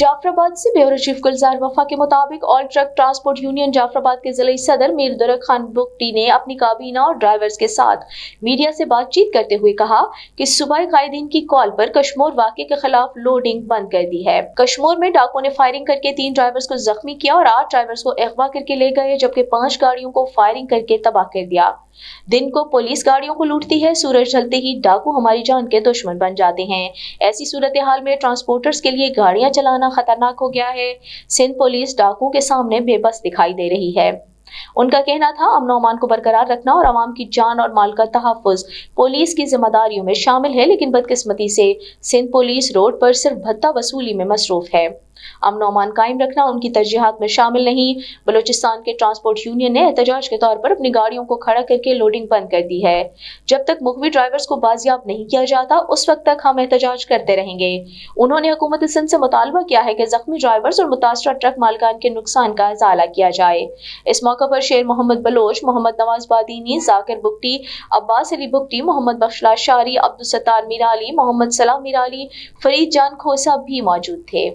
जाफराबाद से bureau chief गुलजार वफा के मुताबिक all truck transport union Jafrabad के जिला सदर मीर दुर्रक खान बुगटी ने अपनी काबीना और ड्राइवर्स के साथ मीडिया से बातचीत करते हुए कहा कि सुबह कायदीन की कॉल पर कश्मोर वाक़े के खिलाफ लोडिंग बंद कर दी है। कश्मोर में डाकुओं ने फायरिंग करके 3 ड्राइवर्स को जख्मी किया और 8 ड्राइवर्स को अगवा करके ले गए, जबकि 5 गाड़ियों को फायरिंग करके तबाह कर दिया। दिन को पुलिस गाड़ियों को लूटती है, सूरज ढलते ही डाकू हमारी जान के दुश्मन बन जाते हैं। ऐसी सूरत हाल में ट्रांसपोर्टर्स के लिए गाड़ियां चलाना खतरनाक हो गया है। सिंध पुलिस डाकुओं के सामने बेबस दिखाई दे रही है। उनका कहना था अमन अमान को बरकरार रखना और आवाम की जान और माल का तहफ़्फ़ुज़ पुलिस की जिम्मेदारियों में शामिल है, लेकिन बदकिस्मती से सिंध पुलिस रोड पर सिर्फ भत्ता वसूली में मसरूफ है। अमन अमान कायम रखना उनकी तरजीहात में शामिल नहीं। बलूचिस्तान के ट्रांसपोर्ट यूनियन ने एहतजाज के तौर पर अपनी गाड़ियों को खड़ा करके लोडिंग बंद कर दी है। जब तक मुखबिर ड्राइवर्स को बाजियाब नहीं किया जाता उस वक्त तक हम एहतजाज करते रहेंगे। उन्होंने हुकूमत सिंध से मुतालबा किया है कि जख्मी ड्राइवर्स और मुतासरा ट्रक मालिकान के नुकसान का इजाला किया जाए। इस मौके पर शेर मोहम्मद बलोच, मोहम्मद नवाज बादीनी, जाकिर बुगटी, अब्बास अली बुगटी, मोहम्मद बख्शला शारी, अब्दुल सत्तार मीराली, मोहम्मद सलाम मीराली, फरीद जान खोसा भी मौजूद थे।